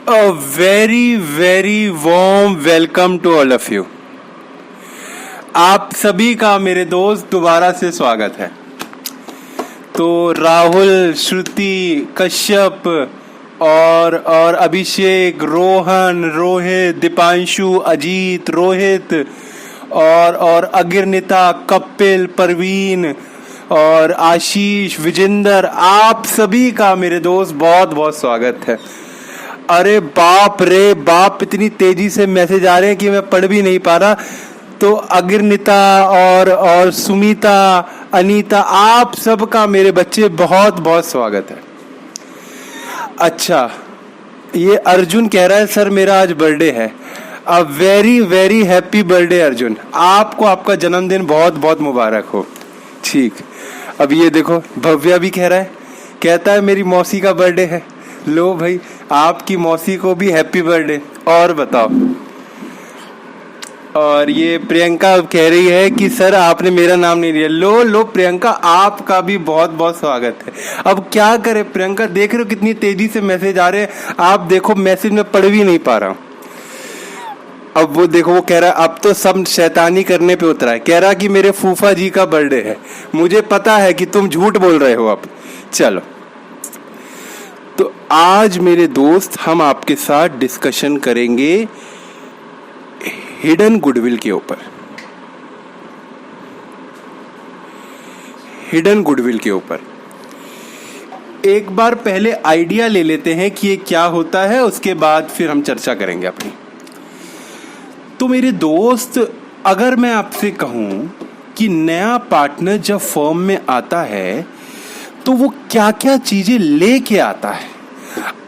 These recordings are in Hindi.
A very warm welcome to all of you. आप सभी का मेरे दोस्त दोबारा से स्वागत है। तो राहुल, श्रुति, कश्यप और अभिषेक, रोहन, रोहित, दीपांशु, अजीत, रोहित और अगिरनिता, कपिल, परवीन और आशीष, विजेंदर, आप सभी का मेरे दोस्त बहुत बहुत स्वागत है। अरे बाप रे बाप, इतनी तेजी से मैसेज आ रहे हैं कि मैं पढ़ भी नहीं पा रहा। तो अगिरनिता और सुमिता, अनीता, आप सबका मेरे बच्चे बहुत बहुत स्वागत है। अच्छा, ये अर्जुन कह रहा है सर मेरा आज बर्थडे है। A very happy birthday Arjun, आपको आपका जन्मदिन बहुत बहुत मुबारक हो। ठीक, अब ये देखो भव्या भी कह रहा है, कहता है मेरी मौसी का बर्थडे है। लो भाई, आपकी मौसी को भी हैप्पी बर्थडे। और बताओ। और ये प्रियंका कह रही है कि सर आपने मेरा नाम नहीं लिया। लो प्रियंका, आपका भी बहुत बहुत स्वागत है। अब क्या करे प्रियंका, देख रहे हो कितनी तेजी से मैसेज आ रहे हैं। आप देखो मैसेज में पढ़ भी नहीं पा रहा हूं। अब वो देखो, वो कह रहा है अब तो सब शैतानी करने पे उतरा है। कह रहा कि मेरे फूफा जी का बर्थडे है। मुझे पता है कि तुम झूठ बोल रहे हो। अब चलो, तो आज मेरे दोस्त हम आपके साथ डिस्कशन करेंगे हिडन गुडविल के ऊपर। हिडन गुडविल के ऊपर एक बार पहले आइडिया ले लेते हैं कि ये क्या होता है, उसके बाद फिर हम चर्चा करेंगे अपनी। तो मेरे दोस्त, अगर मैं आपसे कहूं कि नया पार्टनर जब फर्म में आता है तो वो क्या क्या चीजें लेके आता है,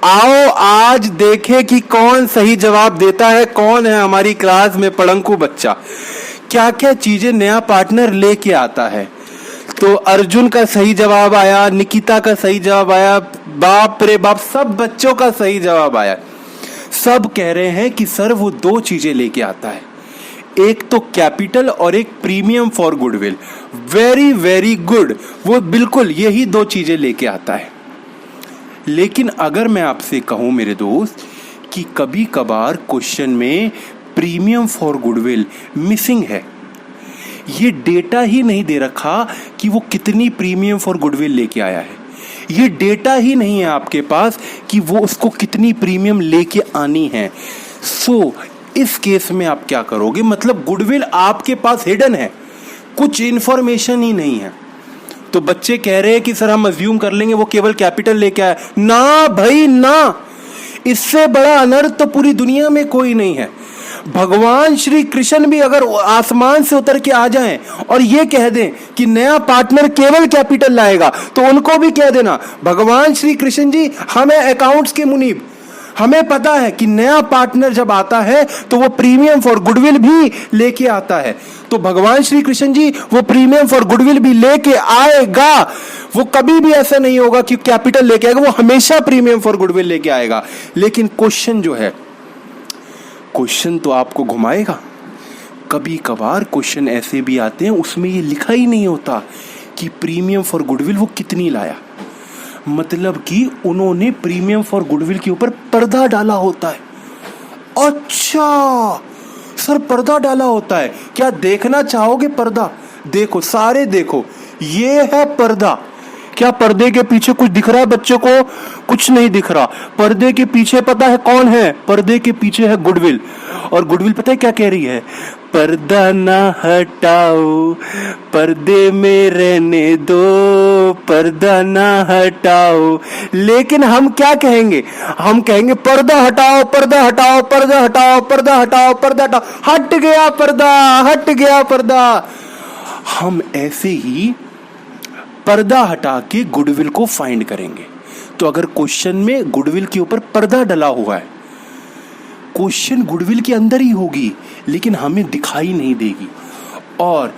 आओ आज देखें कि कौन सही जवाब देता है। कौन है हमारी क्लास में पढ़ंकू बच्चा, क्या क्या चीजें नया पार्टनर लेके आता है। तो अर्जुन का सही जवाब आया, निकिता का सही जवाब आया, बाप रे बाप सब बच्चों का सही जवाब आया। सब कह रहे हैं कि सर वो दो चीजें लेके आता है, एक तो कैपिटल और एक premium for goodwill. Very good, वो बिल्कुल यही दो चीजें लेके आता है। लेकिन अगर मैं आपसे कहूं मेरे दोस्त कि कभी कभार क्वेश्चन में प्रीमियम फॉर गुडविल मिसिंग है, ये डेटा ही नहीं दे रखा कि वो कितनी प्रीमियम फॉर गुडविल लेके आया है। ये डेटा ही नहीं है आपके पास कि वो उसको कितनी प्रीमियम लेके आनी है। सो इस केस में आप क्या करोगे, मतलब गुडविल आपके पास हिडन है, कुछ इंफॉर्मेशन ही नहीं है। तो बच्चे कह रहे हैं कि सर हम अज्यूम कर लेंगे वो केवल कैपिटल लेके आया। ना भाई ना, इससे बड़ा अनर्थ तो पूरी दुनिया में कोई नहीं है। भगवान श्री कृष्ण भी अगर आसमान से उतर के आ जाएं और ये कह दें कि नया पार्टनर केवल कैपिटल लाएगा, तो उनको भी कह देना भगवान श्री कृष्ण जी हमें अकाउंट्स के मुनीब, हमें पता है कि नया पार्टनर जब आता है तो वो प्रीमियम फॉर गुडविल भी लेके आता है। तो भगवान श्री कृष्ण जी वो प्रीमियम फॉर गुडविल भी लेके आएगा। वो कभी भी ऐसा नहीं होगा कि कैपिटल लेके आएगा, वो हमेशा प्रीमियम फॉर गुडविल लेके आएगा। लेकिन क्वेश्चन जो है, क्वेश्चन तो आपको घुमाएगा। कभी कभार क्वेश्चन ऐसे भी आते हैं उसमें ये लिखा ही नहीं होता कि प्रीमियम फॉर गुडविल वो कितनी लाया, मतलब कि उन्होंने प्रीमियम फॉर गुडविल के ऊपर पर्दा डाला होता है। अच्छा सर, पर्दा डाला होता है, क्या देखना चाहोगे पर्दा? देखो, सारे देखो, ये है पर्दा। क्या पर्दे के पीछे कुछ दिख रहा है बच्चों को? कुछ नहीं दिख रहा। पर्दे के पीछे पता है कौन है? पर्दे के पीछे है गुडविल। और गुडविल पता है क्या कह रही है? पर्दा ना हटाओ, पर्दे में रहने दो, पर्दा ना हटाओ। लेकिन हम क्या कहेंगे? हम कहेंगे पर्दा हटाओ, पर्दा हटाओ, पर्दा हटाओ, पर्दा हटाओ, पर्दा हटाओ, हट गया पर्दा, हट गया पर्दा। हम ऐसे ही पर्दा हटा के गुडविल को फाइंड करेंगे। तो अगर क्वेश्चन में गुडविल के ऊपर पर्दा डला हुआ है, क्वेश्चन गुडविल के अंदर ही होगी लेकिन हमें दिखाई नहीं देगी। और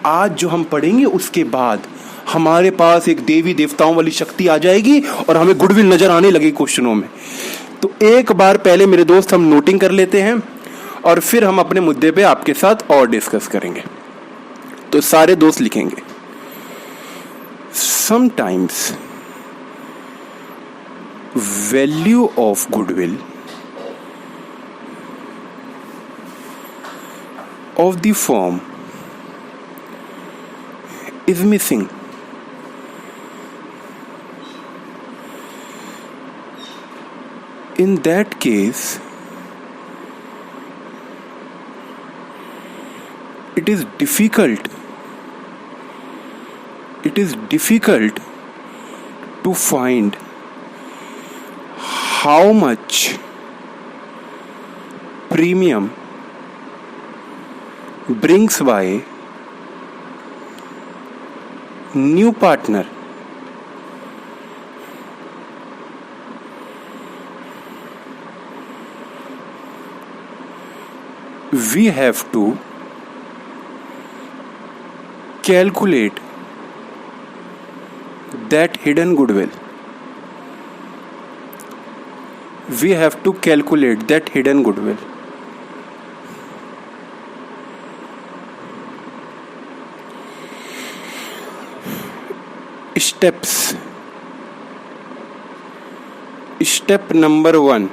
आज जो हम पढ़ेंगे उसके बाद हमारे पास एक देवी देवताओं वाली शक्ति आ जाएगी और हमें गुडविल नजर आने लगेगी क्वेश्चनों में। तो एक बार पहले मेरे दोस्त हम नोटिंग कर लेते हैं और फिर हम अपने मुद्दे पे आपके साथ और डिस्कस करेंगे। तो सारे दोस्त लिखेंगे, sometimes value of goodwill of the firm is missing. In that case, it is difficult to find how much premium brings by new partner. We have to calculate that hidden goodwill. We have to calculate that hidden goodwill. Steps. Step number 1.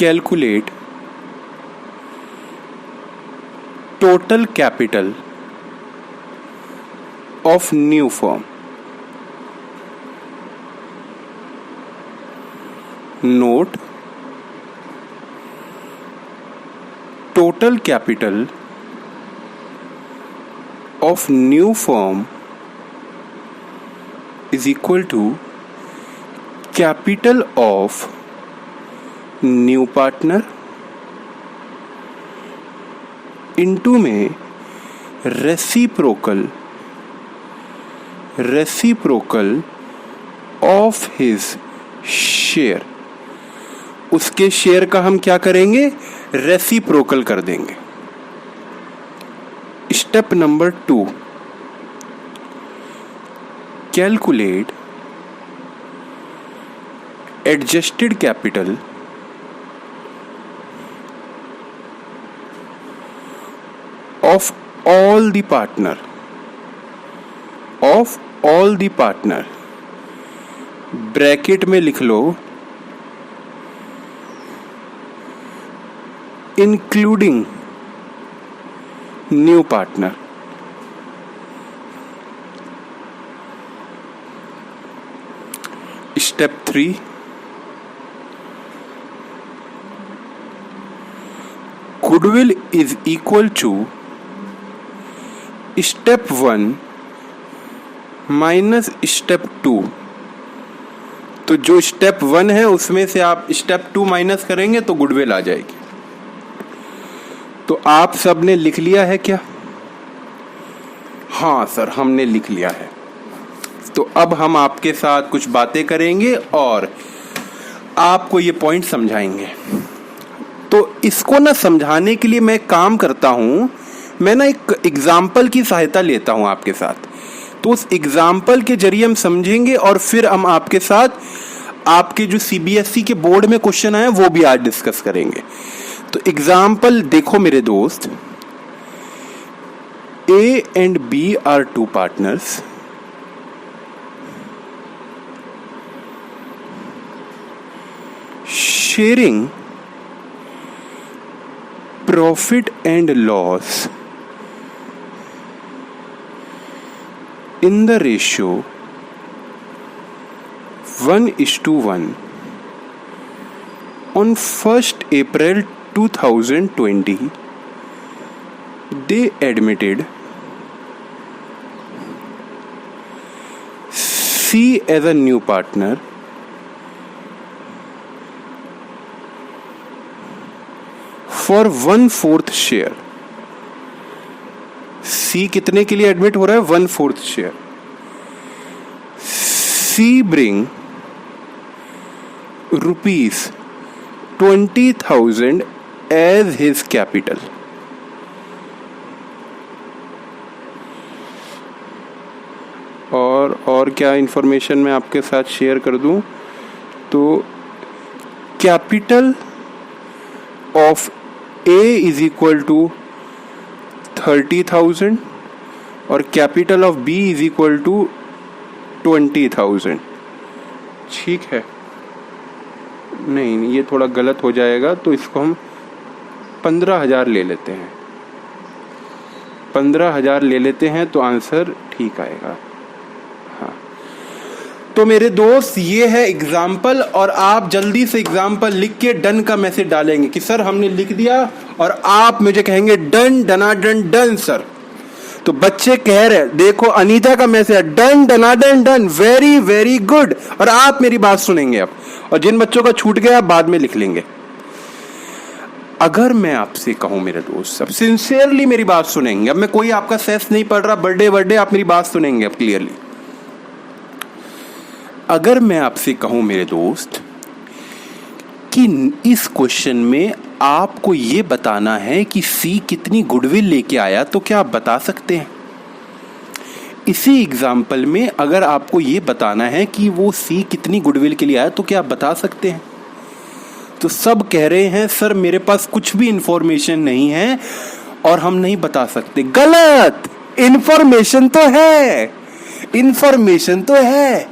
Calculate total capital of new firm. Note, total capital of new firm is equal to capital of new partner into में रेसिप्रोकल ऑफ हिज शेयर. उसके शेयर का हम क्या करेंगे? रेसिप्रोकल कर देंगे. Step number 2. Calculate adjusted capital of all the partner. Bracket में लिख लो including new partner. Step 3. Goodwill is equal to step 1 minus step 2. तो जो स्टेप 1 है उसमें से आप स्टेप 2 माइनस करेंगे तो गुडविल आ जाएगी. तो आप सब ने लिख लिया है क्या? हाँ सर, हमने लिख लिया है. तो अब हम आपके साथ कुछ बातें करेंगे और आपको ये पॉइंट समझाएंगे. तो इसको ना समझाने के लिए मैं काम करता हूँ, मैं ना एक एग्जाम्पल की सहायता लेता हूँ आपके साथ. तो उस एग्जाम्पल के जरिए हम समझेंगे और फिर हम आपके साथ आपके जो सीबीएसई के बोर्ड में क्वेश्चन आए वो भी आज डिस्कस करेंगे. तो एग्जाम्पल देखो मेरे दोस्त. A and B are 2 partners. Sharing profit and loss in the ratio 1:1 on 1st April 2020. They admitted C as a new partner for 1/4 share. C कितने के लिए एडमिट हो रहा है? 1/4 share. C bring ₹20,000 as his capital. और क्या इंफॉर्मेशन मैं आपके साथ शेयर कर दूं? तो capital of A is equal to 30,000 और capital of B is equal to 20,000. ठीक है? नहीं, ये थोड़ा गलत हो जाएगा, तो इसको हम 15,000 ले लेते हैं, 15,000 ले लेते हैं तो आंसर ठीक आएगा। हाँ, तो मेरे दोस्त ये है एग्जाम्पल, और आप जल्दी से एग्जाम्पल लिख के डन का मैसेज डालेंगे कि सर हमने लिख दिया, और आप मुझे कहेंगे डन डनाडन डन सर। तो बच्चे कह रहे, देखो अनीता का मैसेज डन डनाडन डन, वेरी वेरी गुड, और आप मेरी बात सुनेंगे अब, और जिन बच्चों का छूट गया बाद में लिख लेंगे। अगर मैं आपसे कहूं मेरे दोस्त, सब सिंसियरली मेरी बात सुनेंगे, अब मैं कोई आपका सेस नहीं पढ़ रहा, बर्थडे आप मेरी बात सुनेंगे अब क्लियरली। अगर मैं आपसे कहूं मेरे दोस्त कि इस क्वेश्चन में आपको ये बताना है कि सी कितनी गुडविल लेके आया, तो क्या आप बता सकते हैं? इसी एग्जाम्पल में अगर आपको ये बताना है कि वो सी कितनी गुडविल के लिए आया, तो क्या आप बता सकते हैं? तो सब कह रहे हैं सर मेरे पास कुछ भी इंफॉर्मेशन नहीं है और हम नहीं बता सकते। गलत, इंफॉर्मेशन तो है, इंफॉर्मेशन तो है,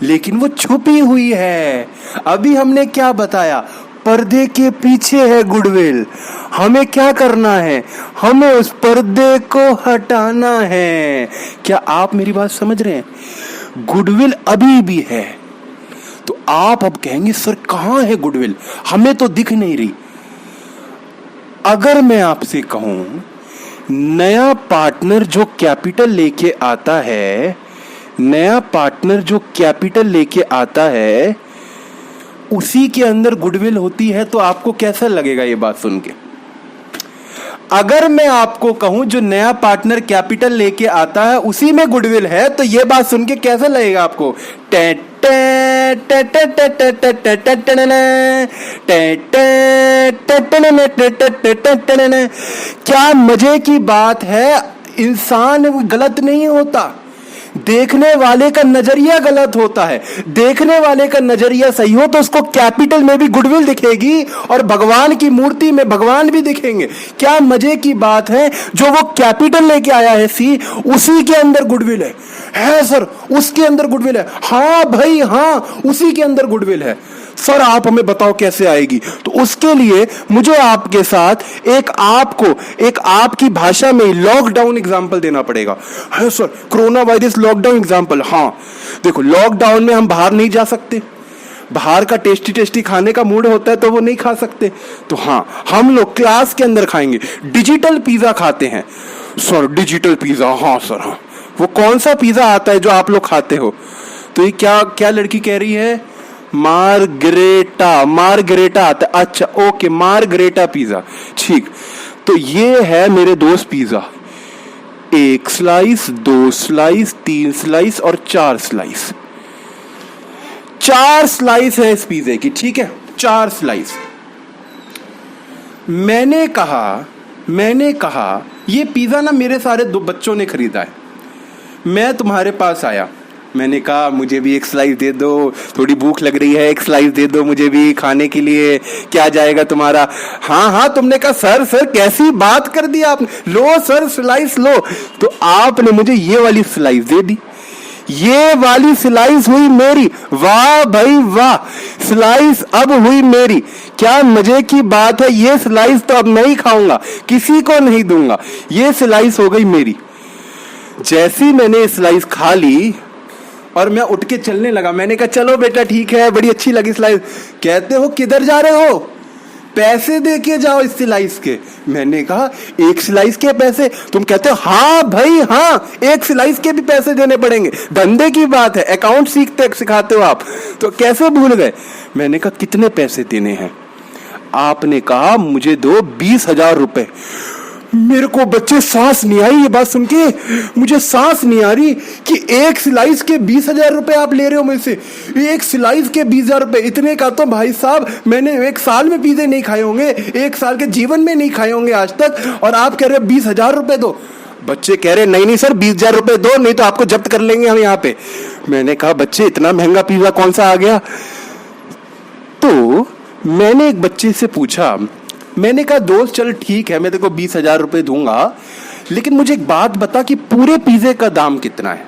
लेकिन वो छुपी हुई है। अभी हमने क्या बताया, पर्दे के पीछे है गुडविल, हमें क्या करना है, हमें उस पर्दे को हटाना है। क्या आप मेरी बात समझ रहे हैं? गुडविल अभी भी है। तो आप अब कहेंगे सर कहां है गुडविल, हमें तो दिख नहीं रही। अगर मैं आपसे कहूं नया पार्टनर जो कैपिटल लेके आता है, नया पार्टनर जो कैपिटल लेके आता है उसी के अंदर गुडविल होती है, तो आपको कैसा लगेगा ये बात सुन के? अगर मैं आपको कहूं जो नया पार्टनर कैपिटल लेके आता है उसी में गुडविल है, तो ये बात सुन के कैसा लगेगा आपको? क्या मजे की बात है, इंसान गलत नहीं होता, देखने वाले का नजरिया गलत होता है। देखने वाले का नजरिया सही हो तो उसको कैपिटल में भी गुडविल दिखेगी और भगवान की मूर्ति में भगवान भी दिखेंगे। क्या मजे की बात है, जो वो कैपिटल लेके आया है सी, उसी के अंदर गुडविल है सर, उसके अंदर गुडविल है। हाँ भाई हाँ, उसी के अंदर गुडविल है। सर आप हमें बताओ कैसे आएगी? तो उसके लिए मुझे आपके साथ एक आपकी भाषा में लॉकडाउन एग्जाम्पल देना पड़ेगा। है sir, corona virus lockdown example. हाँ देखो, लॉकडाउन में हम बाहर नहीं जा सकते, बाहर का टेस्टी टेस्टी खाने का मूड होता है तो वो नहीं खा सकते, तो हाँ हम लोग क्लास के अंदर खाएंगे। डिजिटल पिज्जा खाते हैं सर, डिजिटल पिज्जा। हाँ सर हाँ, वो कौन सा पिज्जा आता है जो आप लोग खाते हो? तो ये क्या क्या लड़की कह रही है? मार्गरेटा आता है। अच्छा ओके, मार्गरेटा पिज्जा, ठीक। तो ये है मेरे दोस्त पिज्जा, 1 स्लाइस, 2 स्लाइस, 3 स्लाइस और 4 स्लाइस। 4 स्लाइस है इस पिज्जे की, ठीक है, 4 स्लाइस। मैंने कहा ये पिज्जा ना मेरे सारे 2 बच्चों ने खरीदा है। मैं तुम्हारे पास आया, मैंने कहा मुझे भी 1 स्लाइस दे दो, थोड़ी भूख लग रही है, 1 स्लाइस दे दो मुझे भी खाने के लिए, क्या जाएगा तुम्हारा? हाँ हाँ, तुमने कहा सर कैसी बात कर दी आपने, लो सर स्लाइस लो। तो आपने मुझे ये वाली स्लाइस दे दी, ये वाली स्लाइस हुई मेरी। वाह भाई वाह, स्लाइस अब हुई मेरी। क्या मजे की बात है, ये स्लाइस तो अब मैं ही खाऊंगा, किसी को नहीं दूंगा। ये स्लाइस हो गई मेरी। जैसी मैंने स्लाइस खा ली और मैं उठ के चलने लगा, मैंने कहा चलो बेटा ठीक है, बड़ी अच्छी लगी स्लाइस। कहते हो किधर जा रहे हो? पैसे दे के जाओ इस स्लाइस के। मैंने कहा 1 स्लाइस के पैसे? तुम कहते हो हाँ भाई हाँ, 1 स्लाइस के भी पैसे देने पड़ेंगे, धंधे की बात है, अकाउंट सिखाते हो आप, तो कैसे भूल गए? मैंने कहा कितने पैसे देने हैं? आपने कहा मुझे दो 20,000 रुपए। मेरे को बच्चे सांस नहीं आई, ये बात सुन के मुझे सांस नहीं आ रही कि 1 स्लाइस के 20,000 रुपए आप ले रहे हो मुझसे। 1 स्लाइस के 20,000 रुपए, इतने का तो भाई साहब मैंने 1 साल में पिज़्ज़े नहीं खाए होंगे, 1 साल के जीवन में नहीं खाए होंगे आज तक, और आप कह रहे हो 20,000 रुपए दो। बच्चे कह रहे नहीं सर 20,000 रुपए दो, नहीं तो आपको जब्त कर लेंगे हम यहाँ पे। मैंने कहा बच्चे इतना महंगा पिज़्ज़ा कौन सा आ गया? तो मैंने एक बच्चे से पूछा, मैंने कहा दोस्त चल ठीक है, मैं तेरे को 20,000 रुपए दूंगा, लेकिन मुझे एक बात बता कि पूरे पिज़्ज़े का दाम कितना है?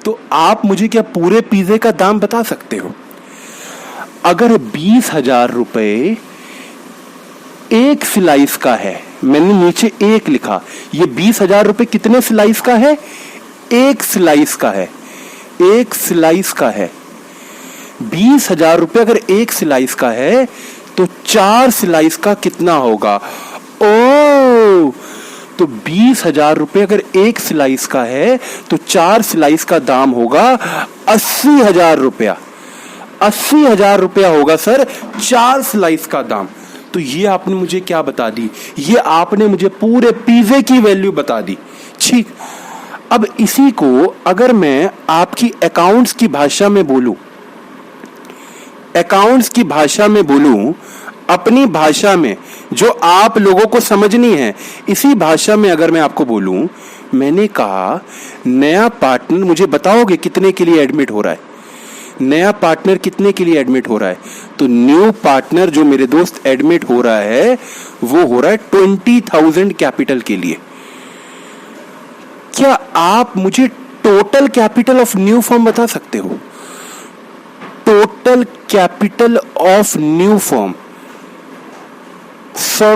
तो आप मुझे क्या पूरे पिज़्ज़े का दाम बता सकते हो? अगर 20,000 रुपए एक स्लाइस का है, मैंने नीचे एक लिखा, ये 20,000 रुपए कितने स्लाइस का है? एक स्लाइस का है, एक स्लाइस का है। 20,000 रुपए अगर एक स्लाइस का है तो 4 स्लाइस का कितना होगा? ओ, तो 20,000 रुपए अगर एक स्लाइस का है तो 4 स्लाइस का दाम होगा 80,000 रुपया। 80,000 रुपया होगा सर 4 स्लाइस का दाम। तो ये आपने मुझे क्या बता दी? ये आपने मुझे पूरे पिज़्ज़े की वैल्यू बता दी। ठीक, अब इसी को अगर मैं आपकी अकाउंट्स की भाषा में बोलूं, अकाउंट्स की भाषा में बोलूं, अपनी भाषा में जो आप लोगों को समझनी है, इसी भाषा में अगर मैं आपको बोलूं, मैंने कहा नया पार्टनर मुझे बताओगे कितने के लिए एडमिट हो रहा है? नया पार्टनर कितने के लिए एडमिट हो रहा है? तो न्यू पार्टनर जो मेरे दोस्त एडमिट हो रहा है वो हो रहा है 20,000 कैपिटल के लिए। क्या आप मुझे total capital of new firm बता सकते हो? Total capital of new firm.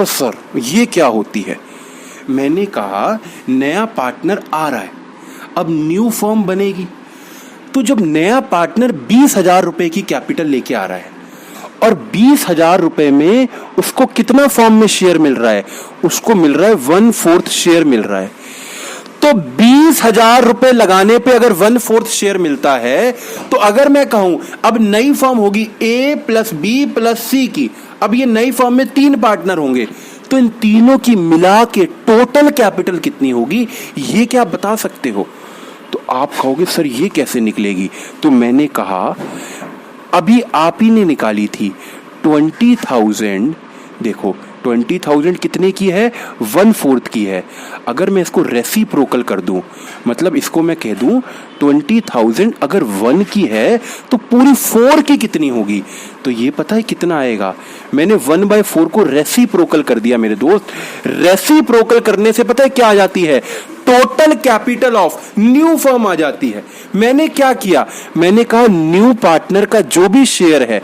Sir ये क्या होती है? मैंने कहा नया पार्टनर आ रहा है, अब न्यू फर्म बनेगी, तो जब नया पार्टनर 20,000 रुपए की कैपिटल लेके आ रहा है और 20,000 रुपए में उसको कितना फर्म में शेयर मिल रहा है? उसको मिल रहा है 1/4 शेयर मिल रहा है। तो 20,000 रुपए लगाने पे अगर 1/4 शेयर मिलता है, तो अगर मैं कहूं अब नई फर्म होगी A plus B plus C की, अब ये नई फर्म में 3 पार्टनर होंगे, तो इन तीनों की मिला के टोटल कैपिटल कितनी होगी? ये क्या आप बता सकते हो? तो आप कहोगे सर ये कैसे निकलेगी? तो मैंने कहा अभी आप ही ने निकाली थी 20,000। देखो 20,000 कितने की है? 1/4 की है। अगर मैं इसको रेसिप्रोकल कर दूं, मतलब इसको मैं कह दूं 20,000 अगर 1 की है तो पूरी 4 की कितनी होगी? तो ये पता है कितना आएगा? मैंने 1/4 को रेसिप्रोकल कर दिया मेरे दोस्त। रेसिप्रोकल करने से पता है क्या आ जाती है? Total capital of new firm आ जाती है। मैंने क्या किया? मैंने कहा न्यू पार्टनर का जो भी शेयर है,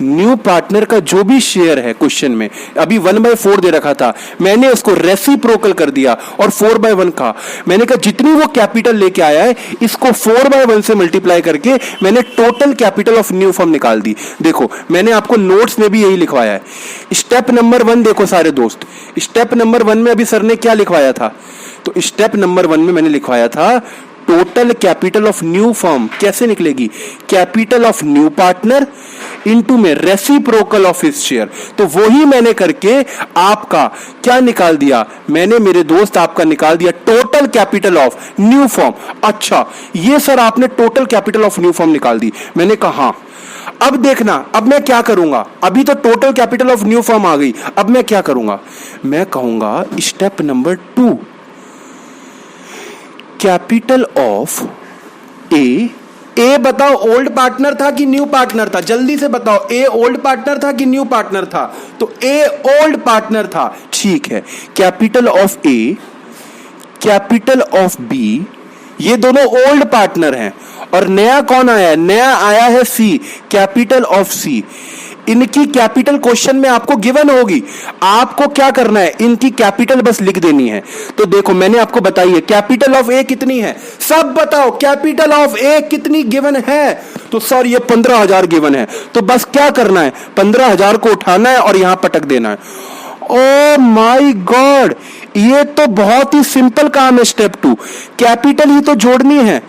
न्यू पार्टनर का जो भी शेयर है, क्वेश्चन में अभी 1/4 दे रखा था, मैंने उसको रेसिप्रोकल कर दिया और 4/1 कहा। मैंने कहा जितनी वो कैपिटल लेके आया है इसको 4/1 से मल्टीप्लाई करके मैंने total capital of new firm निकाल दी। देखो मैंने आपको नोट्स में भी यही लिखवाया है। स्टेप नंबर 1 देखो सारे दोस्त, स्टेप नंबर 1 में अभी सर ने क्या लिखवाया था? तो स्टेप नंबर 1 में मैंने लिखवाया था total capital of new firm कैसे निकलेगी? Capital of new partner into में रेसिप्रोकल ऑफ हिज शेयर। तो वही मैंने करके आपका क्या निकाल दिया? मैंने मेरे दोस्त आपका निकाल दिया total capital of new firm. अच्छा ये सर आपने total capital of new firm निकाल दी। मैंने कहा अब देखना, अब मैं क्या करूंगा? अभी तो total capital of new firm आ गई, अब मैं क्या करूंगा? मैं कहूंगा step number 2, capital of A बताओ ओल्ड पार्टनर था कि न्यू पार्टनर था? जल्दी से बताओ, ए ओल्ड पार्टनर था कि न्यू पार्टनर था? तो ए ओल्ड पार्टनर था। ठीक है, capital of A, capital of B, ये दोनों ओल्ड पार्टनर हैं। और नया कौन आया है? नया आया है सी, कैपिटल ऑफ सी। इनकी कैपिटल क्वेश्चन में आपको गिवन होगी, आपको क्या करना है? इनकी कैपिटल बस लिख देनी है। तो देखो मैंने आपको बताई है कैपिटल ऑफ ए कितनी है, सब बताओ कैपिटल ऑफ ए कितनी गिवन है? तो सर ये 15,000 गिवन है। तो बस क्या करना है? 15,000 को उठाना है और यहां पटक देना है। ओ माय गॉड, ये तो बहुत ही सिंपल काम है। स्टेप 2, कैपिटल ही तो जोड़नी है।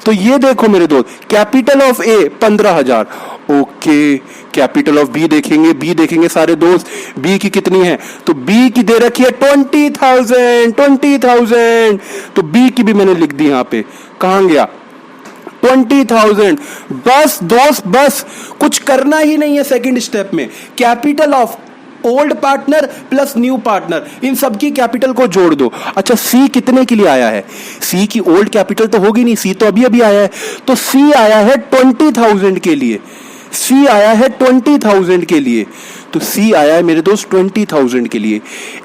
तो ये देखो मेरे दोस्त, capital of A 15,000, okay. Capital of B देखेंगे, बी देखेंगे सारे दोस्त, बी की कितनी है? तो बी की दे रखी है 20,000, 20,000। तो बी की भी मैंने लिख दी यहां पे। कहां गया? 20,000। बस दोस्त, बस कुछ करना ही नहीं है सेकंड स्टेप में। Capital of old partner plus new partner, इन सबकी कैपिटल को जोड़ दो। अच्छा सी कितने के लिए आया है? सी की ओल्ड कैपिटल तो होगी नहीं, सी तो अभी अभी आया है। तो सी आया है 20,000 के लिए, सी आया है 20,000 के लिए। तो सी आया है मेरे दोस्त 20,000 के लिए।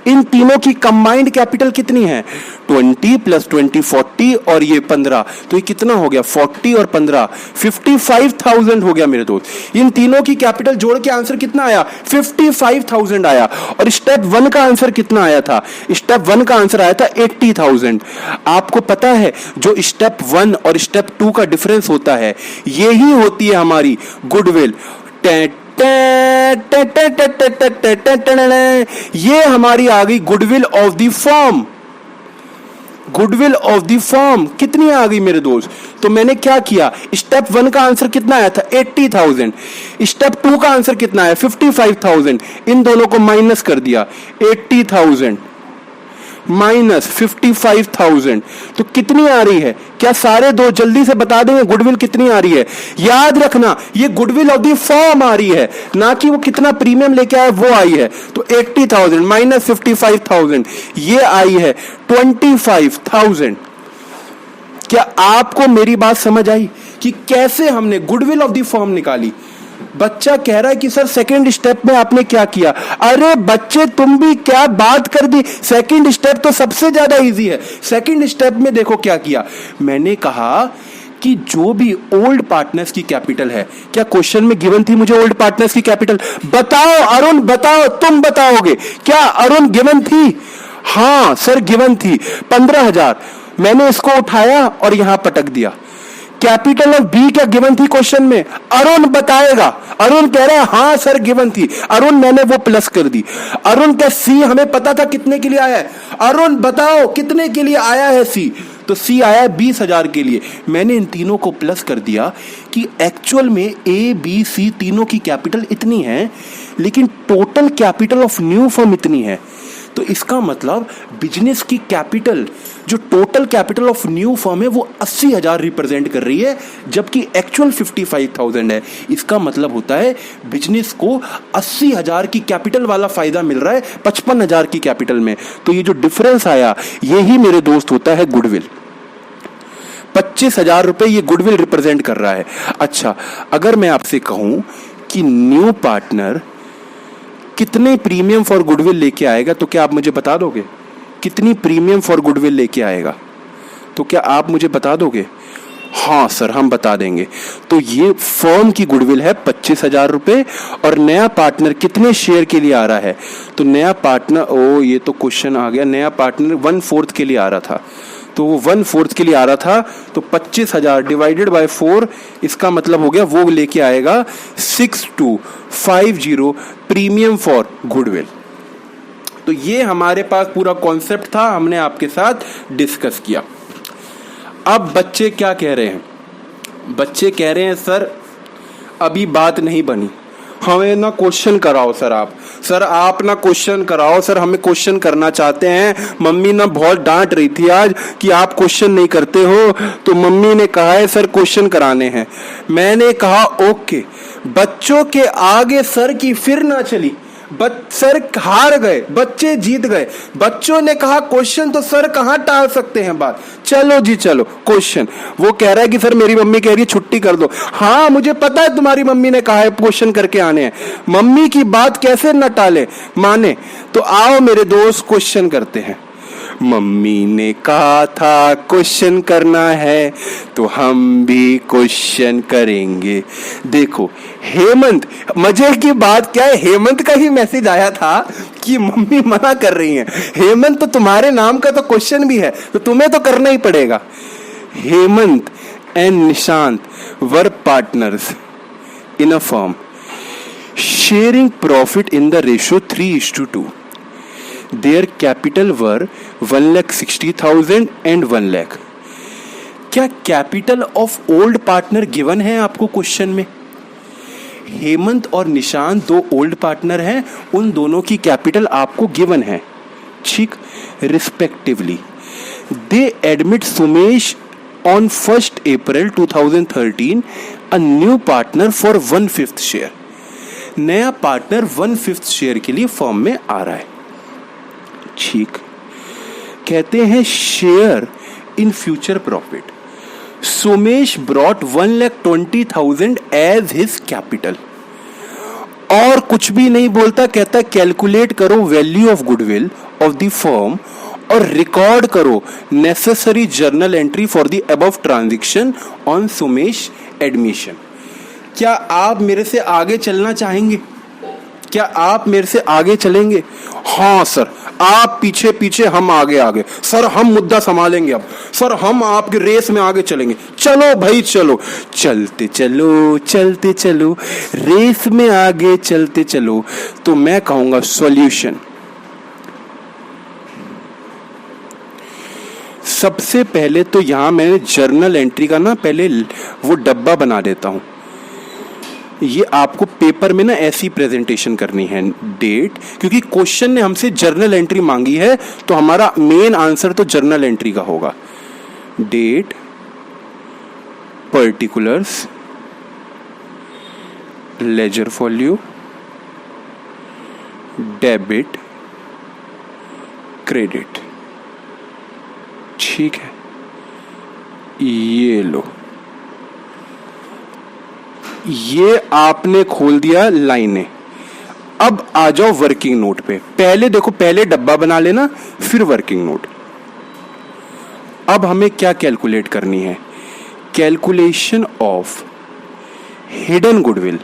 इन तीनों की कंबाइंड कैपिटल कितनी है? 20 + 20 40 और ये 15, तो ये कितना हो गया? 40 और 15 55,000 हो गया मेरे दोस्त। इन तीनों की कैपिटल जोड़ के आंसर कितना आया? 55,000 आया। और स्टेप 1 का आंसर कितना आया था? स्टेप 1 का आंसर आया था 80,000। आपको पता है जो स्टेप 1 और स्टेप 2 का डिफरेंस होता है, यही होती है हमारी गुडविल। ये हमारी आ गई goodwill of the firm. Goodwill of the firm कितनी आ गई मेरे दोस्त? तो मैंने क्या किया, स्टेप 1 का आंसर कितना आया था? 80,000। स्टेप 2 का आंसर कितना आया? 55,000। इन दोनों को माइनस कर दिया, 80,000 माइनस 55,000, तो कितनी आ रही है? क्या सारे दो जल्दी से बता देंगे गुडविल कितनी आ रही है? याद रखना, ये गुडविल ऑफ द फर्म आ रही है, ना कि वो कितना प्रीमियम लेके आया वो आई है। तो 80,000 माइनस 55,000, ये आई है 25,000। क्या आपको मेरी बात समझ आई कि कैसे हमने गुडविल ऑफ द फर्म निकाली? बच्चा कह रहा है कि सर सेकंड स्टेप में आपने क्या किया? अरे बच्चे तुम भी क्या बात कर दी, सेकंड स्टेप तो सबसे ज्यादा इजी है। सेकंड स्टेप में देखो क्या किया, मैंने कहा कि जो भी ओल्ड पार्टनर्स की कैपिटल है, क्या क्वेश्चन में गिवन थी मुझे ओल्ड पार्टनर्स की कैपिटल? बताओ अरुण, बताओ, तुम बताओगे क्या अरुण गिवन थी? हाँ सर गिवन थी 15,000। मैंने इसको उठाया और यहां पटक दिया। कैपिटल ऑफ बी क्या गिवन थी क्वेश्चन में? अरुण बताएगा। अरुण कह रहा है हाँ सर गिवन थी। अरुण मैंने वो प्लस कर दी। अरुण क्या सी हमें पता था कितने के लिए आया है? अरुण बताओ कितने के लिए आया है सी? तो सी आया है 20,000 के लिए। मैंने इन तीनों को प्लस कर दिया कि एक्चुअल में ए बी सी तीनों की कैपिटल इतनी है, लेकिन total capital of new firm इतनी है। तो इसका मतलब बिजनेस की कैपिटल, जो total capital of new firm है, वो 80,000 रिप्रेजेंट कर रही है, जबकि एक्चुअल 55,000 है। इसका मतलब होता है बिजनेस को 80,000 की कैपिटल वाला फायदा मिल रहा है 55,000 की कैपिटल में। तो ये जो डिफरेंस आया, यही मेरे दोस्त होता है गुडविल। 25,000 रुपए ये गुडविल रिप्रेजेंट कर रहा है। अच्छा, अगर मैं आपसे कहूं कि न्यू पार्टनर कितने प्रीमियम फॉर गुडविल लेके आएगा, तो क्या आप मुझे बता दोगे? कितनी प्रीमियम फॉर गुडविल लेके आएगा, तो क्या आप मुझे बता दोगे? हाँ सर हम बता देंगे। तो ये फर्म की गुडविल है 25,000 रुपए, और नया पार्टनर कितने शेयर के लिए आ रहा है? तो नया पार्टनर, ओ ये तो क्वेश्चन आ गया, नया पार्टनर 1/4 के लिए आ रहा था, तो वो 1/4 के लिए आ रहा था, तो 25,000 डिवाइडेड बाय 4, इसका मतलब हो गया वो लेके आएगा 6250 प्रीमियम फॉर गुडविल। तो ये हमारे पास पूरा कॉन्सेप्ट था, हमने आपके साथ डिस्कस किया। अब बच्चे क्या कह रहे हैं? बच्चे कह रहे हैं सर अभी बात नहीं बनी, हमें ना क्वेश्चन कराओ सर आप ना क्वेश्चन कराओ सर, हमें क्वेश्चन करना चाहते हैं। मम्मी ना बहुत डांट रही थी आज कि आप क्वेश्चन नहीं करते हो, तो मम्मी ने कहा है सर क्वेश्चन कराने हैं। मैंने कहा ओके। बच्चों के आगे सर की फिर ना चली, सर हार गए, बच्चे जीत गए। बच्चों ने कहा क्वेश्चन, तो सर कहाँ टाल सकते हैं बात। चलो जी चलो क्वेश्चन। वो कह रहा है कि सर मेरी मम्मी कह रही है छुट्टी कर दो। हाँ मुझे पता है तुम्हारी मम्मी ने कहा है क्वेश्चन करके आने हैं, मम्मी की बात कैसे न टाले माने। तो आओ मेरे दोस्त क्वेश्चन करते हैं। मम्मी ने कहा था क्वेश्चन करना है, तो हम भी क्वेश्चन करेंगे। देखो हेमंत, मजे की बात क्या है, हेमंत का ही मैसेज आया था कि मम्मी मना कर रही हैं। हेमंत तो तुम्हारे नाम का तो क्वेश्चन भी है, तो तुम्हें तो करना ही पड़ेगा। Hemant and Nishant were partners in a firm sharing profit in the ratio 3:2. Their capital were 1,60,000 and 1 lakh. क्या capital of old partner given है आपको क्वेश्चन में? हेमंत और निशांत दो ओल्ड पार्टनर हैं, उन दोनों की कैपिटल आपको गिवन है, ठीक, respectively. They admit Sumesh on 1 April 2013 a new partner for 1/5 share. नया पार्टनर 1/5 शेयर के लिए फर्म में आ रहा है, ठीक। कहते हैं share in future profit. Sumesh brought 1,20,000 as his capital, और कुछ भी नहीं बोलता, कहता है कैलकुलेट करो value of goodwill of the firm और रिकॉर्ड करो necessary journal entry for the above transaction on Sumesh admission. क्या आप मेरे से आगे चलना चाहेंगे? क्या आप मेरे से आगे चलेंगे? हाँ सर, आप पीछे पीछे, हम आगे आगे। सर हम मुद्दा संभालेंगे अब। सर हम आपके रेस में आगे चलेंगे। चलो भाई चलो, चलते चलो चलते चलो, रेस में आगे चलते चलो। तो मैं कहूंगा सॉल्यूशन। सबसे पहले तो यहां मैंने जर्नल एंट्री का ना पहले वो डब्बा बना देता हूं। ये आपको पेपर में ना ऐसी प्रेजेंटेशन करनी है, डेट, क्योंकि क्वेश्चन ने हमसे जर्नल एंट्री मांगी है तो हमारा मेन आंसर तो जर्नल एंट्री का होगा। Date, particulars, ledger folio, debit, credit. ठीक है, ये लो, ये आपने खोल दिया लाइनें। अब आ जाओ वर्किंग नोट पे। पहले देखो, पहले डब्बा बना लेना फिर वर्किंग नोट। अब हमें क्या कैलकुलेट करनी है? Calculation of hidden goodwill.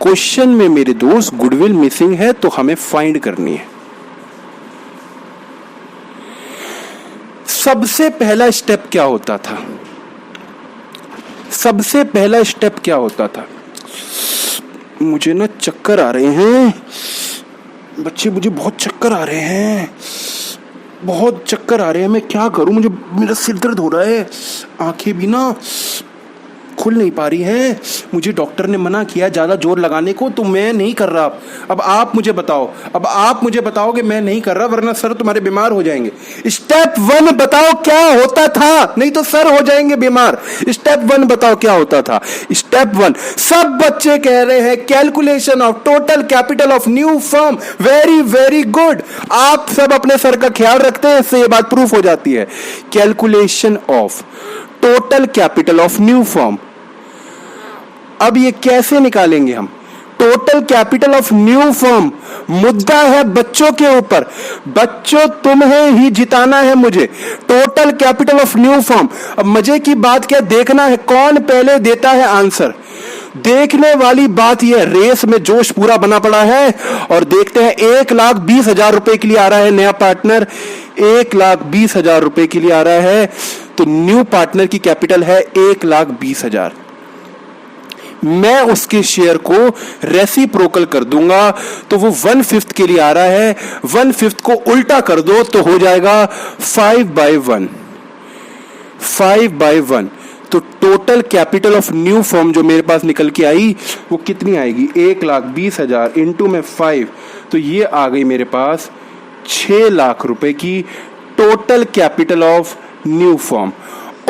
Question में मेरे दोस्त गुडविल मिसिंग है तो हमें फाइंड करनी है। सबसे पहला स्टेप क्या होता था? सबसे पहला स्टेप क्या होता था? मुझे ना चक्कर आ रहे हैं बच्चे, मुझे बहुत चक्कर आ रहे हैं, बहुत चक्कर आ रहे हैं। मैं क्या करूं? मुझे, मेरा सिर दर्द हो रहा है, आंखें भी ना खुल नहीं पा रही हैं। मुझे डॉक्टर ने मना किया ज़्यादा जोर लगाने को, तो मैं नहीं कर रहा। अब आप मुझे बताओ, अब आप मुझे बताओ कि मैं नहीं कर रहा, वरना सर तुम्हारे बीमार हो जाएंगे। स्टेप 1 बताओ क्या होता था, नहीं तो सर हो जाएंगे बीमार। स्टेप 1 बताओ क्या होता था। स्टेप 1, सब बच्चे कह रहे हैं calculation of total capital of new firm. Very very good, आप सब अपने सर का ख्याल रखते हैं, इससे ये बात प्रूफ हो जाती है। Calculation of total capital of new firm. अब ये कैसे निकालेंगे हम? Total capital of new firm, मुद्दा है बच्चों के ऊपर। बच्चों तुम्हें ही जिताना है मुझे। Total capital of new firm. अब मजे की बात क्या, देखना है कौन पहले देता है आंसर। देखने वाली बात यह, रेस में जोश पूरा बना पड़ा है। और देखते हैं 1,20,000 रुपए के लिए आ रहा है नया पार्टनर। 1,20,000 रुपए के लिए आ रहा है, तो न्यू पार्टनर की कैपिटल है 1,20,000। मैं उसके शेयर को रेसिप्रोकल कर दूंगा, तो वो 1/5 के लिए आ रहा है। 1/5 को उल्टा कर दो तो हो जाएगा 5/1। 5/1। तो total capital of new firm जो मेरे पास निकल के आई वो कितनी आएगी? 1,20,000 इंटू में 5, तो ये आ गई मेरे पास 6 लाख रुपए की total capital of new firm.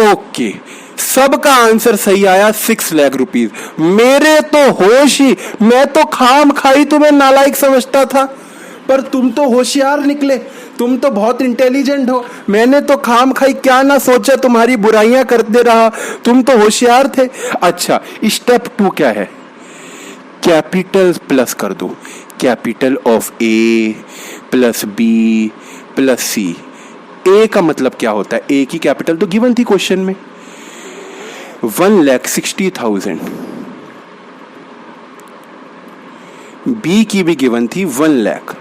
Okay, सबका आंसर सही आया, 6 लाख रुपीज। मेरे तो होश ही, मैं तो खाम खाई तुम्हें नालायक समझता था, पर तुम तो होशियार निकले, तुम तो बहुत इंटेलिजेंट हो। मैंने तो खाम खाई क्या ना सोचा, तुम्हारी बुराइयां करते रहा, तुम तो होशियार थे। अच्छा, स्टेप 2 क्या है? कैपिटल प्लस कर दो। Capital of A plus B plus C. A का मतलब क्या होता है? ए की कैपिटल तो गिवन थी क्वेश्चन में, 1,60,000। बी की भी गिवन थी 1 लाख,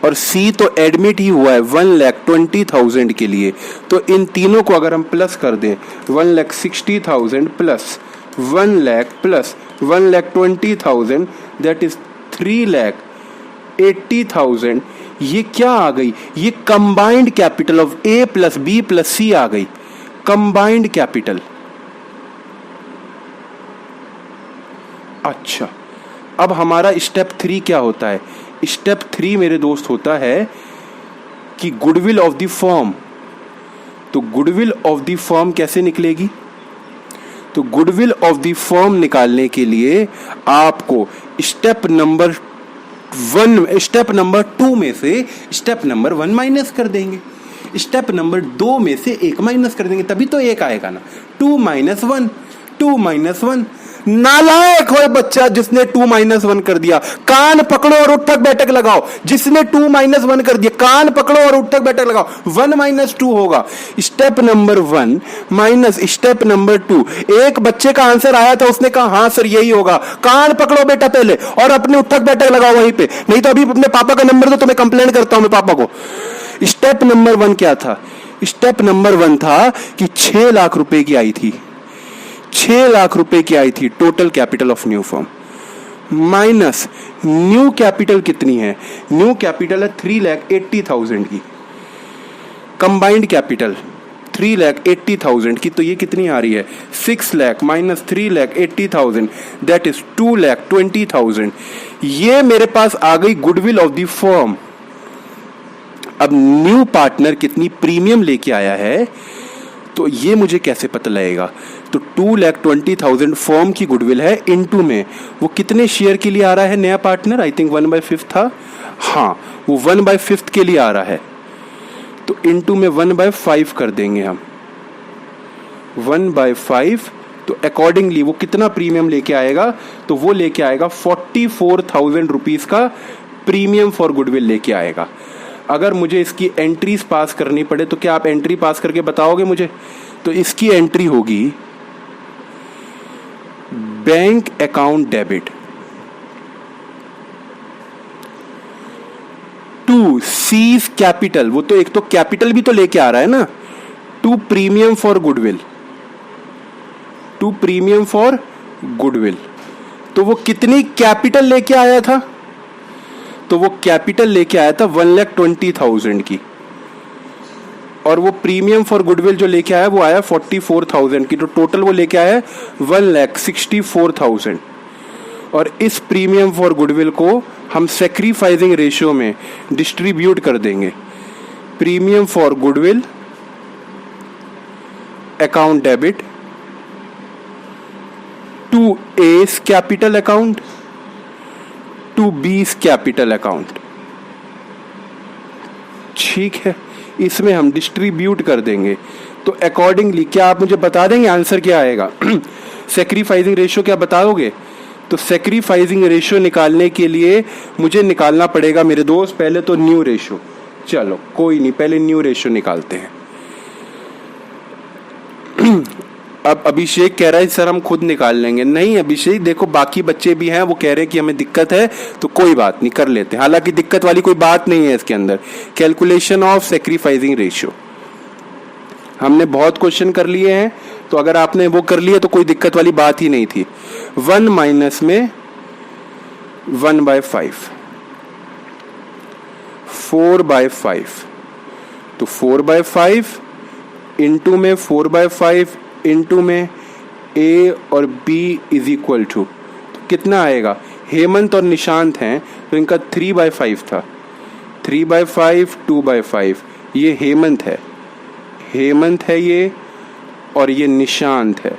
और सी तो एडमिट ही हुआ है 1,20,000 के लिए। तो इन तीनों को अगर हम प्लस कर दें, 1,60,000 plus 1 lakh plus 1,20,000, that is 3,80,000। ये क्या आ गई? ये combined capital of A plus B plus C आ गई, कंबाइंड कैपिटल। अच्छा, अब हमारा स्टेप 3 क्या होता है? स्टेप 3 मेरे दोस्त होता है कि गुडविल ऑफ द फर्म। तो गुडविल ऑफ द फर्म कैसे निकलेगी? तो गुडविल ऑफ द फर्म निकालने के लिए आपको स्टेप नंबर 2 में से स्टेप नंबर 1 माइनस कर देंगे, स्टेप नंबर 2 में से 1 माइनस कर देंगे, तभी तो 1 आएगा ना। 2 - 1, 2 - 1, नालायक हो बच्चा जिसने 2-1 कर दिया। कान पकड़ो और उठक बैठक लगाओ। जिसने 2-1 कर दिया कान पकड़ो और उठक बैठक लगाओ। 1 - 2 होगा। Step number 1 minus step number 2। एक बच्चे का आंसर आया था, उसने कहा हाँ सर यही होगा। कान पकड़ो बेटा पहले और अपने उठक बैठक लगाओ वहीं पे, नहीं तो अभी अपने पापा का नंबर दो तो मैं कंप्लेंट करता हूं मैं पापा को। स्टेप नंबर 1 क्या था? स्टेप नंबर 1 था कि 6 लाख रुपए की आई थी, 6 लाख रुपए की आई थी total capital of new firm, minus new capital कितनी है? न्यू कैपिटल है 3,80,000 की। कंबाइंड कैपिटल 3,80,000 की, तो ये कितनी आ रही है? 6 लाख माइनस 3,80,000 दैट इज 2,20,000। ये मेरे पास आ गई गुडविल ऑफ द फर्म। अब न्यू पार्टनर कितनी प्रीमियम लेके आया है तो ये मुझे कैसे पता लगेगा? तो 2,20,000 फर्म की गुडविल है, इनटू में वो कितने शेयर के लिए आ रहा है नया पार्टनर? आई थिंक 1/5 था, हाँ वो 1/5 के लिए आ रहा है, तो इनटू में 1/5 कर देंगे हम, 1/5। तो अकॉर्डिंगली वो कितना प्रीमियम लेके आएगा? तो वो लेके आएगा 44,000 रुपीज का प्रीमियम फॉर गुडविल लेके आएगा। अगर मुझे इसकी एंट्रीज पास करनी पड़े तो क्या आप एंट्री पास करके बताओगे मुझे? तो इसकी एंट्री होगी bank account debit to C's capital, वो तो एक तो कैपिटल भी तो लेके आ रहा है ना, to premium for goodwill, to premium for goodwill. तो वो कितनी कैपिटल लेके आया था? तो वो कैपिटल लेके आया था 1,20,000 की, और वो प्रीमियम फॉर गुडविल जो लेके आया वो आया 44,000 की, तो टोटल वो लेके आया 1,64,000। और इस प्रीमियम फॉर गुडविल को हम सैक्रिफाइसिंग रेशियो में डिस्ट्रीब्यूट कर देंगे। Premium for goodwill account debit to S capital account to B's capital account, ठीक है, इसमें हम डिस्ट्रीब्यूट कर देंगे। तो अकॉर्डिंगली क्या आप मुझे बता देंगे आंसर क्या आएगा? सैक्रिफाइसिंग रेशियो क्या बताओगे? तो सैक्रिफाइसिंग रेशियो निकालने के लिए मुझे निकालना पड़ेगा मेरे दोस्त पहले तो न्यू रेशियो। चलो कोई नहीं, पहले न्यू रेशियो निकालते हैं। अब अभिषेक कह रहा है सर हम खुद निकाल लेंगे। नहीं अभिषेक, देखो बाकी बच्चे भी हैं, वो कह रहे हैं कि हमें दिक्कत है, तो कोई बात नहीं, कर लेते हैं। हालांकि दिक्कत वाली कोई बात नहीं है इसके अंदर। कैलकुलेशन ऑफ सैक्रिफाइसिंग रेशियो हमने बहुत क्वेश्चन कर लिए हैं, तो अगर आपने वो कर लिया तो कोई दिक्कत वाली बात ही नहीं थी। 1 माइनस में 1/5, 4/5, तो 4/5 इंटू में 4/5 इंटू में ए और बी इज इक्वल टू, तो कितना आएगा? हेमंत और निशांत हैं तो इनका 3/5 था, 3/5 2/5, ये हेमंत है, हेमंत है ये, और ये निशांत है,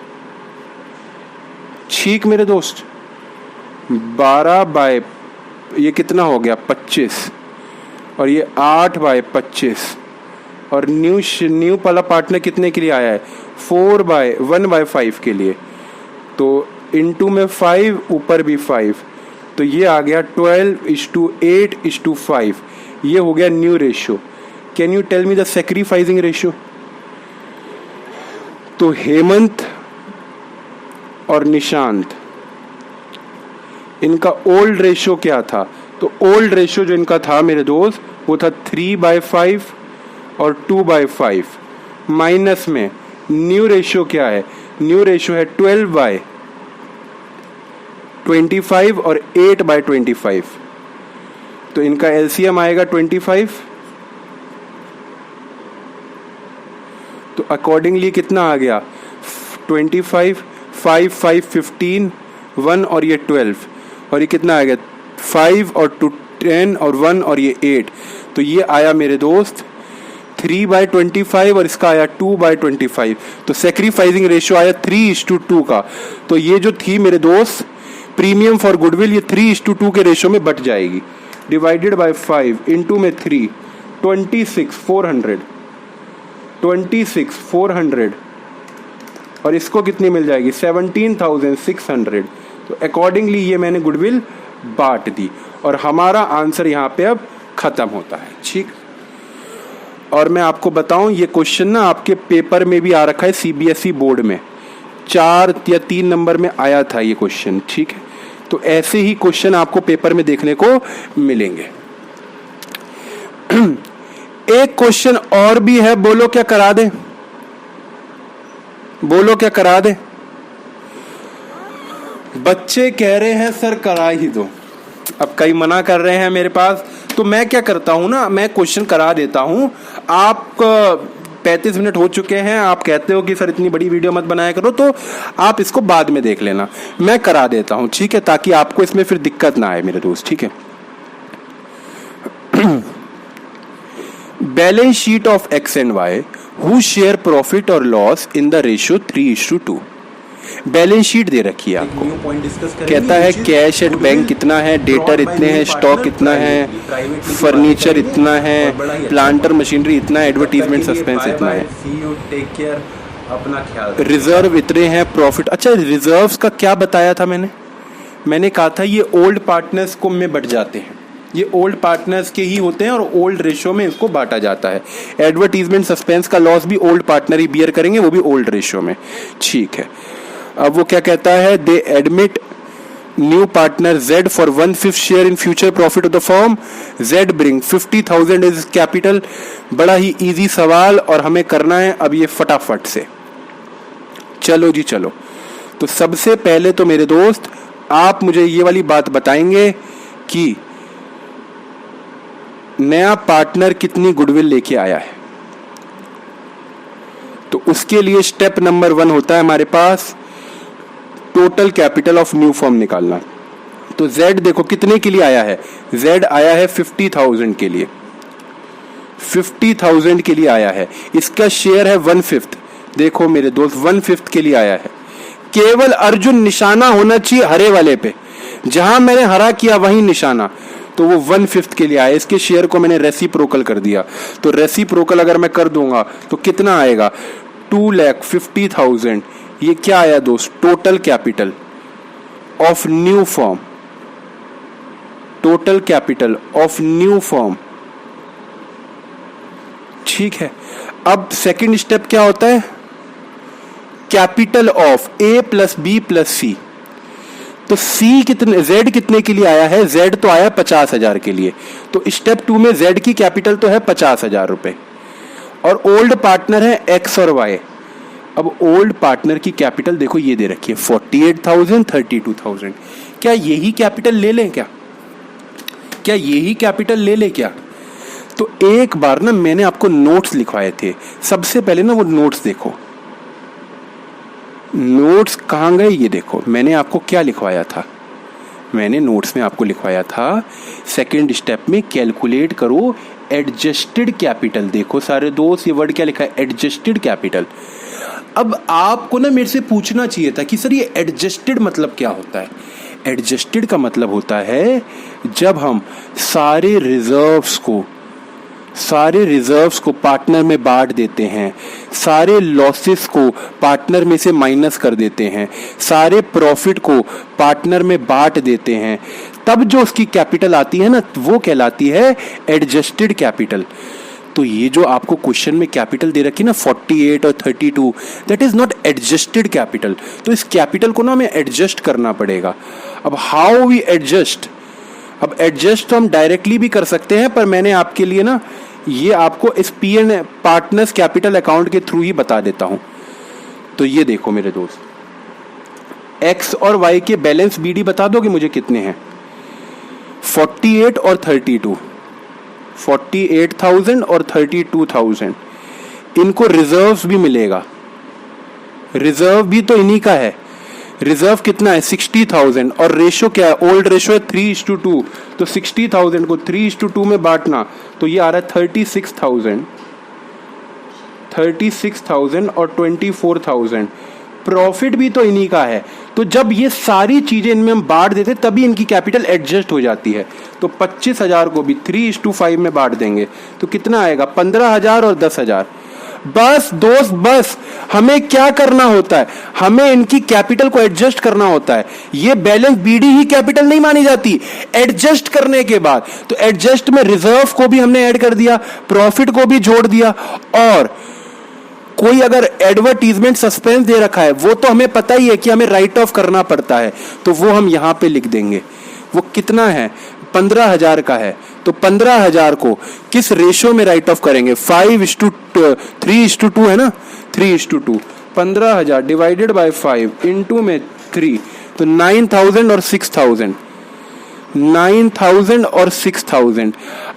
ठीक मेरे दोस्त। 12 ये कितना हो गया 25, और ये 8/25, और न्यू वाला पार्टनर कितने के लिए आया है? 1/5 के लिए, तो इनटू में 5 ऊपर भी 5, तो ये आ गया 12:8:5, ये हो गया new ratio. Can you tell me the sacrificing ratio? तो हेमंत और निशांत इनका ओल्ड रेशियो क्या था? तो ओल्ड रेशियो जो इनका था मेरे दोस्त वो था 3/5 और 2/5, माइनस में न्यू रेशियो क्या है? न्यू रेशियो है 12/25 और 8/25, तो इनका एलसीएम आएगा 25, तो अकॉर्डिंगली कितना आ गया? 25, 5, 5, 15, 1 और ये 12, और ये कितना आ गया? 5 और 2 10 और 1 और ये 8, तो ये आया मेरे दोस्त 3/25 और इसका आया 2/25, तो सैक्रिफाइसिंग रेशियो आया 3:2 का। तो ये जो थी मेरे दोस्त प्रीमियम फॉर गुडविल, ये 3:2 के रेशियो में बट जाएगी। डिवाइडेड बाय 5 इंटू में 3, 26,400, 26,400, और इसको कितनी मिल जाएगी 17,600। तो अकॉर्डिंगली ये मैंने गुडविल बांट दी और हमारा आंसर यहाँ पे अब खत्म होता है। ठीक, और मैं आपको बताऊं ये क्वेश्चन ना आपके पेपर में भी आ रखा है, सीबीएसई बोर्ड में 4 या 3 नंबर में आया था ये क्वेश्चन। ठीक है, तो ऐसे ही क्वेश्चन आपको पेपर में देखने को मिलेंगे। एक क्वेश्चन और भी है, बोलो क्या करा दे, बोलो क्या करा दे। बच्चे कह रहे हैं सर करा ही दो, अब कई मना कर रहे हैं मेरे पास, तो मैं क्या करता हूं ना, मैं क्वेश्चन करा देता हूं। आप 35 मिनट हो चुके हैं, आप कहते हो कि सर इतनी बड़ी वीडियो मत बनाया करो, तो आप इसको बाद में देख लेना, मैं करा देता हूं। ठीक है, ताकि आपको इसमें फिर दिक्कत ना आए मेरे दोस्त। ठीक है, balance sheet of X and Y who share profit और loss in the ratio 3:2। Balance sheet दे रखी है आपको, कहता है कैश एट बैंक कितना है, डेटर इतने हैं, स्टॉक इतना है, फर्नीचर इतना है, प्लांटर मशीनरी इतना है, एडवर्टीजमेंट सस्पेंस इतना है, अपना ख्याल, रिजर्व इतने हैं, प्रॉफिट। अच्छा, रिजर्व्स का क्या बताया था मैंने कहा था ये ओल्ड पार्टनर्स को में बट जाते हैं, ये ओल्ड पार्टनर्स के ही होते हैं और ओल्ड रेशो में इसको बांटा जाता है। एडवर्टीजमेंट सस्पेंस का लॉस भी ओल्ड पार्टनर ही बियर करेंगे, वो भी ओल्ड रेशो में। ठीक है, अब वो क्या कहता है, दे admit new partner Z for 1/5 share in future profit of the firm, Z bring 50,000 is capital. बड़ा ही इजी सवाल और हमें करना है अब ये फटाफट से। चलो जी चलो, तो सबसे पहले तो मेरे दोस्त आप मुझे ये वाली बात बताएंगे कि नया पार्टनर कितनी गुडविल लेके आया है। तो उसके लिए स्टेप नंबर 1 होता है हमारे पास total capital of new firm निकालना। तो Z देखो कितने के लिए आया है, Z आया है 50,000 के लिए, 50,000 के लिए आया है। इसका शेयर है 1/5, देखो मेरे दोस्त 1/5 के लिए आया है। केवल अर्जुन निशाना होना चाहिए हरे वाले पे, जहां मैंने हरा किया वहीं निशाना, तो वो 1/5 के लिए आया। इसके शेयर को मैंने रेसिप्रोकल कर दिया, तो रेसिप्रोकल अगर मैं कर दूंगा तो कितना आएगा 2,50,000। ये क्या आया दोस्त, total capital of new firm, total capital of new firm. ठीक है, अब सेकंड स्टेप क्या होता है, capital of A plus B plus C। तो C कितने, Z कितने के लिए आया है, Z तो आया 50,000 के लिए। तो स्टेप 2 में Z की कैपिटल तो है 50,000 रुपए और ओल्ड पार्टनर है X और Y। अब ओल्ड पार्टनर की कैपिटल देखो ये दे रखी है 48,000, 32,000। क्या यही कैपिटल ले लें, क्या यही कैपिटल ले लें क्या? तो एक बार ना मैंने आपको नोट्स लिखवाए थे, सबसे पहले ना वो नोट्स देखो, नोट्स कहाँ गए ये देखो। मैंने आपको क्या लिखवाया था, मैंने नोट्स में आपको लिखवाया था सेकंड स्टेप में कैलकुलेट करो एडजस्टेड कैपिटल। देखो सारे दोस्त ये वर्ड क्या लिखा है, एडजस्टेड कैपिटल। अब आपको ना मेरे से पूछना चाहिए था कि सर ये एडजस्टेड मतलब क्या होता है। एडजस्टेड का मतलब होता है जब हम सारे रिजर्व्स को पार्टनर में बांट देते हैं, सारे लॉसेस को पार्टनर में से माइनस कर देते हैं, सारे प्रॉफिट को पार्टनर में बांट देते हैं, तब जो उसकी कैपिटल आती है ना वो कहलाती है एडजस्टेड कैपिटल। तो ये जो आपको क्वेश्चन में कैपिटल दे रखी ना 48 और 32, that is not adjusted capital. तो इस कैपिटल को ना हमें एडजस्ट करना पड़ेगा। अब हाउ वी एडजस्ट, अब एडजस्ट तो हम डायरेक्टली भी कर सकते हैं, पर मैंने आपके लिए ना ये आपको इस पीएन पार्टनर्स कैपिटल अकाउंट के थ्रू ही बता देता हूं। तो ये देखो मेरे दोस्त, एक्स और वाई के बैलेंस बीडी बता दोगे मुझे कितने हैं, 48 और 32, 48,000 और 32,000। इनको रिजर्व्स भी मिलेगा, रिजर्व भी तो इन्हीं का है। रिजर्व कितना है 60,000 और रेशो क्या है, ओल्ड रेशो है 3:2। तो 60,000 को 3:2 में बांटना तो ये आ रहा है 36,000 और 24,000। प्रॉफिट भी तो इन्हीं का है। तो जब ये सारी चीजें इनमें हम बांट देते तभी इनकी कैपिटल एडजस्ट हो जाती है। तो 25,000 को भी 3:5 में बांट देंगे तो कितना आएगा 15,000 और 10,000। बस दोस्त बस, हमें क्या करना होता है, हमें इनकी कैपिटल को एडजस्ट करना होता है। ये बैलेंस बीडी ही कैपिटल नहीं मानी जाती एडजस्ट करने के बाद। तो एडजस्ट में रिजर्व को भी हमने ऐड कर दिया, प्रॉफिट को भी जोड़ दिया, और कोई अगर एडवर्टीजमेंट सस्पेंस दे रखा है वो तो हमें पता ही है कि हमें राइट ऑफ करना पड़ता है, तो वो हम यहां पे लिख देंगे। वो कितना है, 15,000 का है, तो 15,000 को किस रेशो में राइट ऑफ करेंगे, 5:3:2 है ना, 3:2। 15,000 डिवाइडेड बाय 5 इंटू में 3, तो 9,000 और 6,000, 9,000 और 6,000।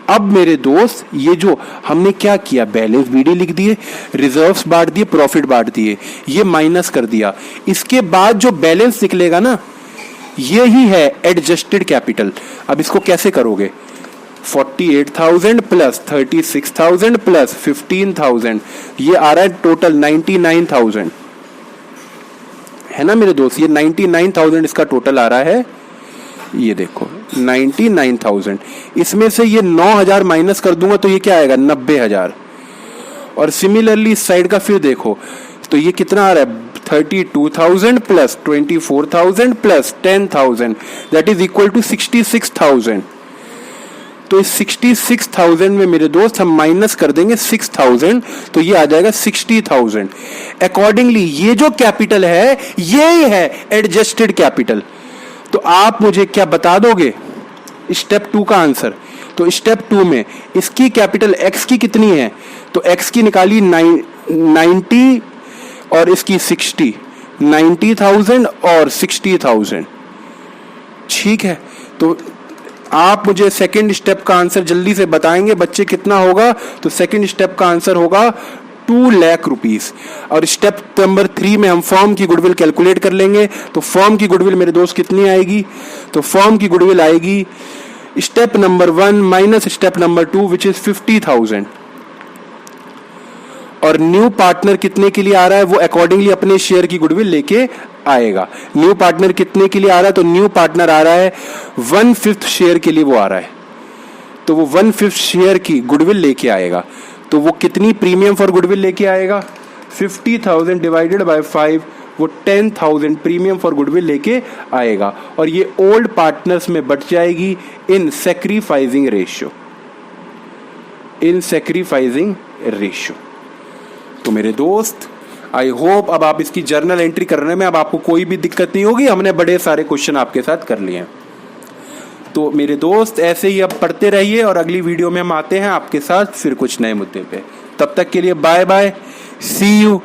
अब मेरे दोस्त ये जो हमने क्या किया, बैलेंस बीडी लिख दिए, रिजर्व्स बांट दिए, प्रॉफिट बांट दिए, ये माइनस कर दिया। इसके बाद जो बैलेंस निकलेगा ना, ये ही है एडजस्टेड कैपिटल। अब इसको कैसे करोगे, 48,000 प्लस 36,000 प्लस 15,000, ये आ रहा है टोटल 99,000, है ना मेरे दोस्त, ये 99,000 इसका टोटल आ रहा है। ये देखो 99,000, इसमें से ये 9,000 माइनस कर दूंगा तो ये क्या आएगा, 90,000। और सिमिलरली इस साइड का फिर देखो तो ये कितना आ रहा है, 32,000 plus 24,000 plus 10,000, that is equal to 66,000। तो इस 66,000 में मेरे दोस्त हम माइनस कर देंगे 6,000, तो ये आ जाएगा 60,000। अकॉर्डिंगली ये जो कैपिटल है ये ही है एडजस्टेड कैपिटल। तो आप मुझे क्या बता दोगे स्टेप 2 का आंसर। तो स्टेप 2 में इसकी कैपिटल x की कितनी है, तो x की निकाली 90 और इसकी 60, 90,000 और 60,000। ठीक है, तो आप मुझे सेकंड स्टेप का आंसर जल्दी से बताएंगे बच्चे कितना होगा। तो सेकंड स्टेप का आंसर होगा 2 लाख रुपीस। और स्टेप नंबर 3 में हम फर्म की गुडविल कैलकुलेट कर लेंगे। तो फर्म की गुडविल मेरे दोस्त कितनी आएगी, तो फर्म की गुडविल आएगी step number 1 minus step number 2 which is 50,000। और न्यू पार्टनर कितने के लिए आ रहा है, वो अकॉर्डिंगली अपने शेयर की गुडविल लेके आएगा। न्यू पार्टनर कितने के लिए आ रहा है, तो न्यू पार्टनर आ रहा है 1/5 शेयर के लिए वो आ रहा है, तो वो 1/5 शेयर की गुडविल लेके आएगा। तो वो कितनी प्रीमियम फॉर गुडविल लेके आएगा, 50,000 डिवाइडेड बाय 5, वो 10,000 प्रीमियम फॉर गुडविल लेके आएगा। और ये ओल्ड पार्टनर्स में बच जाएगी इन सैक्रिफाइसिंग रेशियो, इन सैक्रिफाइसिंग रेशियो। तो मेरे दोस्त आई होप अब आप इसकी जर्नल एंट्री करने में अब आपको कोई भी दिक्कत नहीं होगी। हमने बड़े सारे क्वेश्चन आपके साथ कर लिए हैं। तो मेरे दोस्त ऐसे ही अब पढ़ते रहिए और अगली वीडियो में हम आते हैं आपके साथ फिर कुछ नए मुद्दे पे। तब तक के लिए बाय बाय, सी यू।